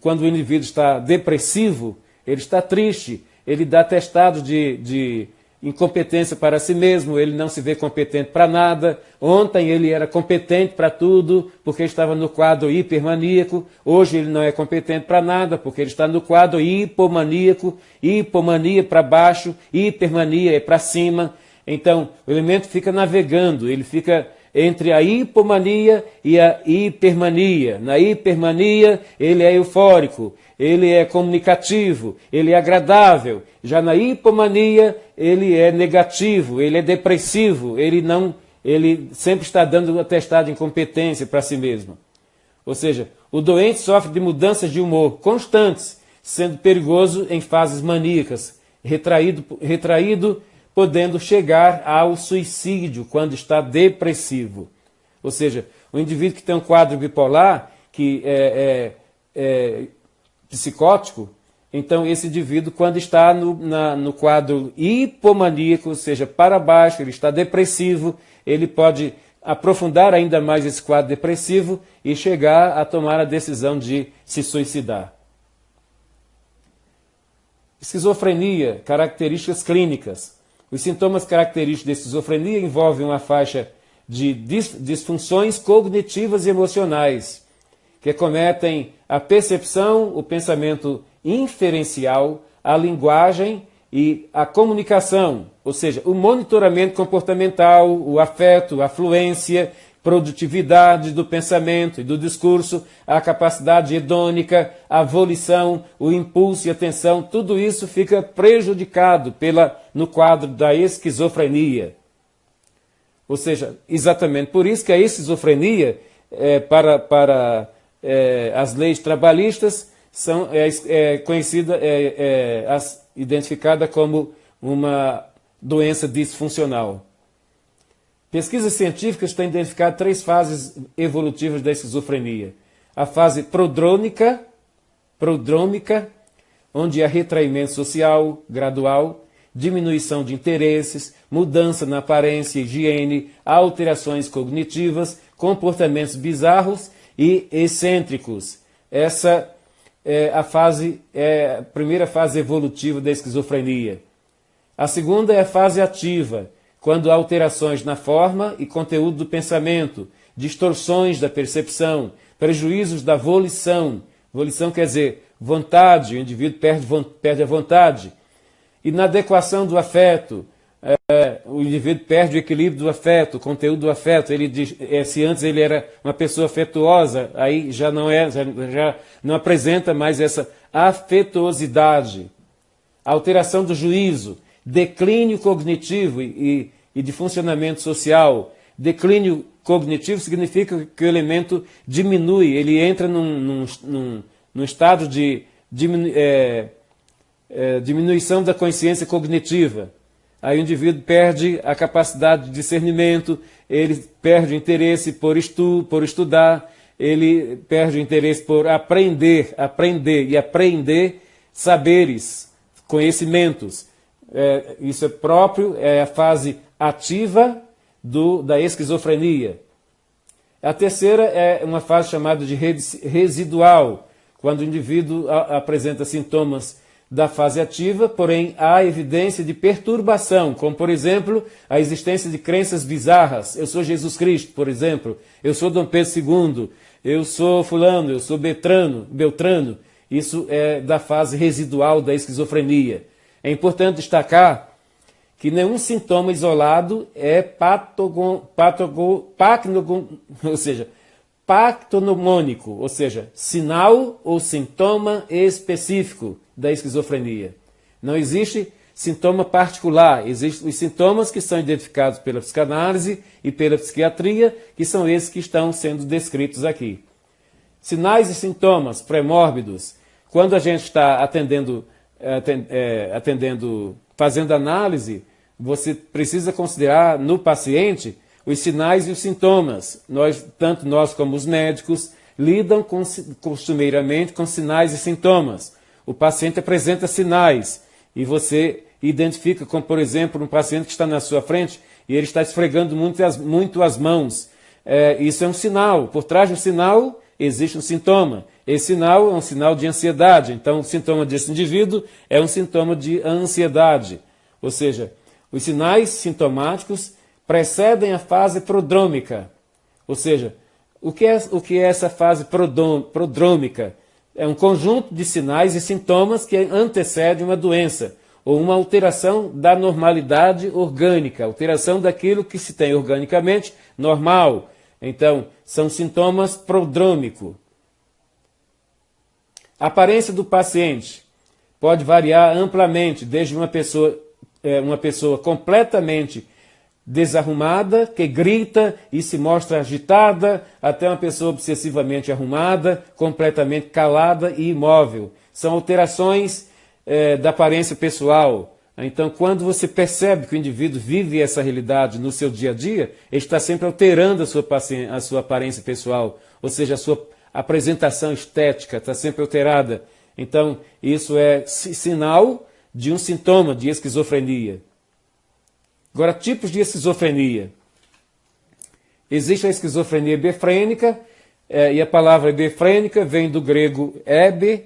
quando o indivíduo está depressivo, ele está triste, ele dá atestado de incompetência para si mesmo, ele não se vê competente para nada. Ontem ele era competente para tudo, porque estava no quadro hipermaníaco. Hoje ele não é competente para nada, porque ele está no quadro hipomaníaco. Hipomania para baixo, hipermania é para cima. Então, o elemento fica navegando, ele fica entre a hipomania e a hipermania. Na hipermania, ele é eufórico, ele é comunicativo, ele é agradável. Já na hipomania, ele é negativo, ele é depressivo, ele sempre está dando um atestado de incompetência para si mesmo. Ou seja, o doente sofre de mudanças de humor constantes, sendo perigoso em fases maníacas, retraído, podendo chegar ao suicídio quando está depressivo. Ou seja, o indivíduo que tem um quadro bipolar, que é psicótico, então esse indivíduo, quando está no quadro hipomaníaco, ou seja, para baixo, ele está depressivo, ele pode aprofundar ainda mais esse quadro depressivo e chegar a tomar a decisão de se suicidar. Esquizofrenia, características clínicas. Os sintomas característicos de esquizofrenia envolvem uma faixa de disfunções cognitivas e emocionais, que acometem a percepção, o pensamento inferencial, a linguagem e a comunicação, ou seja, o monitoramento comportamental, o afeto, a fluência, produtividade do pensamento e do discurso, a capacidade hedônica, a volição, o impulso e a atenção, tudo isso fica prejudicado no quadro da esquizofrenia. Ou seja, exatamente por isso que a esquizofrenia, para as leis trabalhistas, identificada como uma doença disfuncional. Pesquisas científicas têm identificado 3 fases evolutivas da esquizofrenia. A fase prodrômica, onde há retraimento social gradual, diminuição de interesses, mudança na aparência e higiene, alterações cognitivas, comportamentos bizarros e excêntricos. Essa é a primeira fase evolutiva da esquizofrenia. A segunda é a fase ativa, quando há alterações na forma e conteúdo do pensamento, distorções da percepção, prejuízos da volição. Volição quer dizer vontade, o indivíduo perde a vontade. Inadequação do afeto, o indivíduo perde o equilíbrio do afeto, o conteúdo do afeto. Ele diz, se antes ele era uma pessoa afetuosa, aí já não apresenta mais essa afetuosidade. Alteração do juízo, declínio cognitivo e de funcionamento social. Declínio cognitivo significa que o elemento diminui, ele entra num estado de diminuição da consciência cognitiva. Aí o indivíduo perde a capacidade de discernimento, ele perde o interesse por estudar, ele perde o interesse por aprender e aprender saberes, conhecimentos. Isso é próprio, é a fase ativa da esquizofrenia. A terceira é uma fase chamada de residual, quando o indivíduo apresenta sintomas da fase ativa, porém há evidência de perturbação, como por exemplo a existência de crenças bizarras. Eu sou Jesus Cristo, por exemplo, eu sou Dom Pedro II, eu sou fulano, eu sou Beltrano. Isso é da fase residual da esquizofrenia. É importante destacar que nenhum sintoma isolado é patognomônico, ou seja, sinal ou sintoma específico da esquizofrenia. Não existe sintoma particular, existem os sintomas que são identificados pela psicanálise e pela psiquiatria, que são esses que estão sendo descritos aqui. Sinais e sintomas pré-mórbidos. Quando a gente está fazendo análise, você precisa considerar no paciente os sinais e os sintomas. Tanto nós como os médicos lidam costumeiramente com sinais e sintomas. O paciente apresenta sinais e você identifica como, por exemplo, um paciente que está na sua frente e ele está esfregando muito as mãos. Isso é um sinal. Por trás do sinal existe um sintoma. Esse sinal é um sinal de ansiedade. Então, o sintoma desse indivíduo é um sintoma de ansiedade. Ou seja, os sinais sintomáticos precedem a fase prodrômica. Ou seja, o que é essa fase prodrômica? É um conjunto de sinais e sintomas que antecede uma doença. ou uma alteração da normalidade orgânica, alteração daquilo que se tem organicamente normal. Então, são sintomas prodrômicos. A aparência do paciente pode variar amplamente, desde uma pessoa completamente desarrumada, que grita e se mostra agitada, até uma pessoa obsessivamente arrumada, completamente calada e imóvel. São alterações da aparência pessoal. Então, quando você percebe que o indivíduo vive essa realidade no seu dia a dia, ele está sempre alterando a sua aparência pessoal, ou seja, a sua apresentação estética está sempre alterada. Então, isso é sinal de um sintoma de esquizofrenia. Agora, tipos de esquizofrenia. Existe a esquizofrenia hebefrênica, e a palavra hebefrênica vem do grego hebe,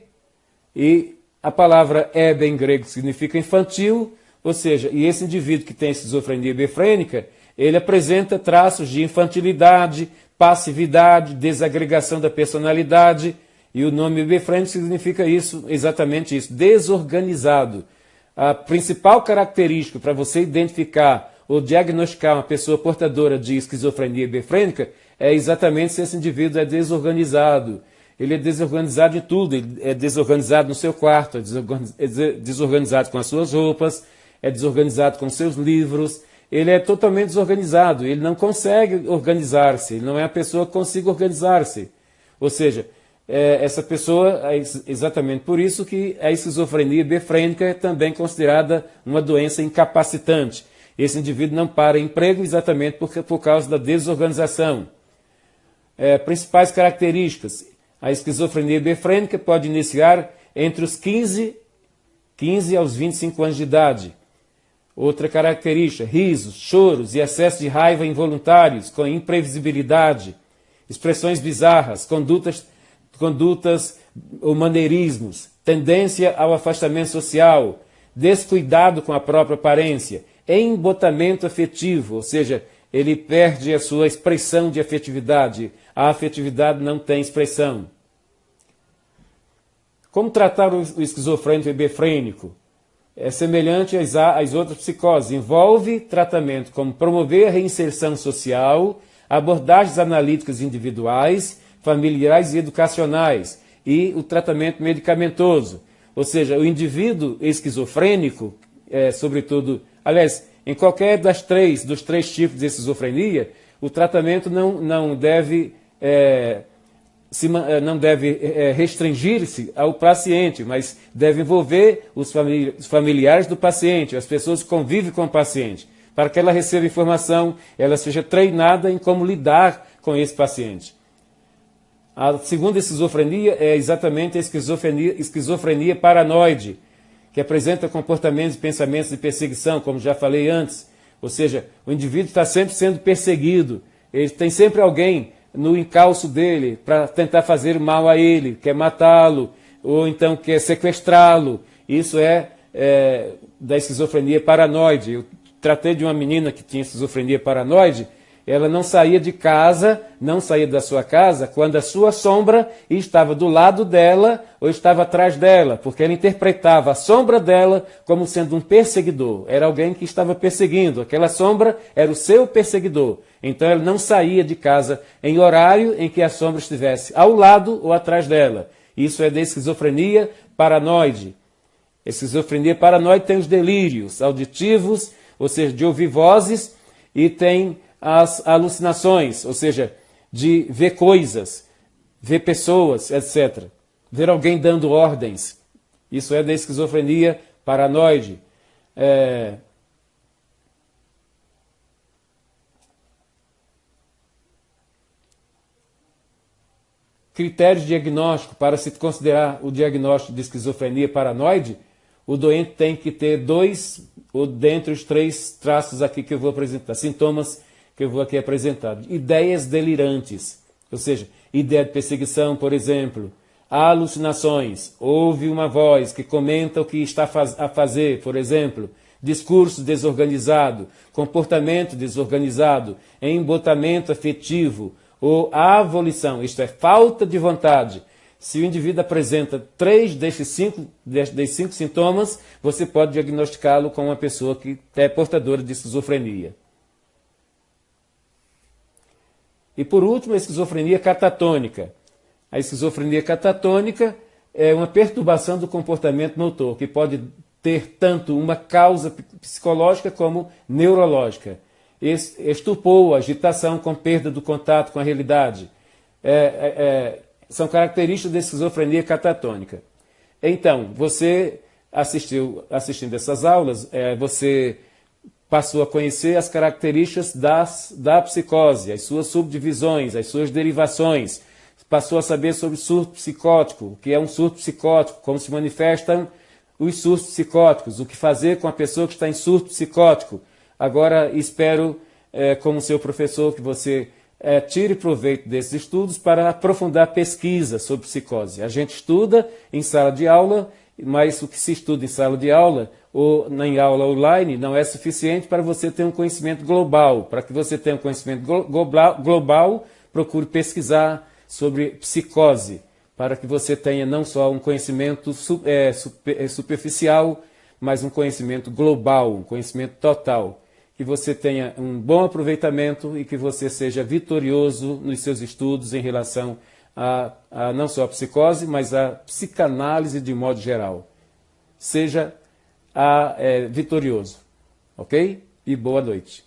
e a palavra hebe em grego significa infantil, ou seja, e esse indivíduo que tem esquizofrenia hebefrênica, ele apresenta traços de infantilidade, passividade, desagregação da personalidade, e o nome hebefrênico significa isso, exatamente isso, desorganizado. A principal característica para você identificar ou diagnosticar uma pessoa portadora de esquizofrenia hebefrênica é exatamente se esse indivíduo é desorganizado. Ele é desorganizado em tudo, ele é desorganizado no seu quarto, é desorganizado com as suas roupas, é desorganizado com os seus livros, ele é totalmente desorganizado, ele não consegue organizar-se, ele não é a pessoa que consiga organizar-se. Ou seja, essa pessoa, exatamente por isso que a esquizofrenia hebefrênica é também considerada uma doença incapacitante. Esse indivíduo não para emprego exatamente por causa da desorganização. Principais características. A esquizofrenia hebefrênica pode iniciar entre os 15 aos 25 anos de idade. Outra característica, risos, choros e excesso de raiva involuntários, com imprevisibilidade, expressões bizarras, condutas ou maneirismos, tendência ao afastamento social, descuidado com a própria aparência, embotamento afetivo, ou seja, ele perde a sua expressão de afetividade, a afetividade não tem expressão. Como tratar o esquizofrênico hebefrênico? É semelhante às outras psicoses, envolve tratamento como promover a reinserção social, abordagens analíticas individuais, familiares e educacionais, e o tratamento medicamentoso. Ou seja, o indivíduo esquizofrênico, sobretudo, aliás, em qualquer dos três tipos de esquizofrenia, o tratamento não deve restringir-se ao paciente, mas deve envolver os familiares do paciente, as pessoas que convivem com o paciente, para que ela receba informação, ela seja treinada em como lidar com esse paciente. A segunda esquizofrenia é exatamente a esquizofrenia paranoide, que apresenta comportamentos e pensamentos de perseguição, como já falei antes. Ou seja, o indivíduo está sempre sendo perseguido, ele tem sempre alguém no encalço dele para tentar fazer mal a ele, quer matá-lo, ou então quer sequestrá-lo. Isso é da esquizofrenia paranoide. Eu tratei de uma menina que tinha esquizofrenia paranoide. Ela não saía de casa, não saía da sua casa, quando a sua sombra estava do lado dela ou estava atrás dela, porque ela interpretava a sombra dela como sendo um perseguidor. Era alguém que estava perseguindo, aquela sombra era o seu perseguidor. Então ela não saía de casa em horário em que a sombra estivesse ao lado ou atrás dela. Isso é da esquizofrenia paranoide. A esquizofrenia paranoide tem os delírios auditivos, ou seja, de ouvir vozes, e tem as alucinações, ou seja, de ver coisas, ver pessoas, etc. Ver alguém dando ordens. Isso é da esquizofrenia paranoide. Critérios de diagnóstico. Para se considerar o diagnóstico de esquizofrenia paranoide, o doente tem que ter 2 ou dentre os 3 traços aqui que eu vou apresentar, sintomas que eu vou aqui apresentar. Ideias delirantes, ou seja, ideia de perseguição, por exemplo, alucinações, ouve uma voz que comenta o que está a fazer, por exemplo, discurso desorganizado, comportamento desorganizado, embotamento afetivo ou avolição, isto é, falta de vontade, Se o indivíduo apresenta 3 desses 5 sintomas, você pode diagnosticá-lo como uma pessoa que é portadora de esquizofrenia. E por último, a esquizofrenia catatônica. A esquizofrenia catatônica é uma perturbação do comportamento motor, que pode ter tanto uma causa psicológica como neurológica. Estupor, agitação com perda do contato com a realidade. São características da esquizofrenia catatônica. Então, você assistindo essas aulas, você passou a conhecer as características da psicose, as suas subdivisões, as suas derivações. Passou a saber sobre surto psicótico, o que é um surto psicótico, como se manifestam os surtos psicóticos, o que fazer com a pessoa que está em surto psicótico. Agora, espero, como seu professor, que você tire proveito desses estudos para aprofundar a pesquisa sobre psicose. A gente estuda em sala de aula, mas o que se estuda em sala de aula ou em aula online não é suficiente para você ter um conhecimento global. Para que você tenha um conhecimento global, procure pesquisar sobre psicose, para que você tenha não só um conhecimento superficial, mas um conhecimento global, um conhecimento total. Que você tenha um bom aproveitamento e que você seja vitorioso nos seus estudos em relação a não só a psicose, mas a psicanálise de modo geral. Seja vitorioso, ok? E boa noite.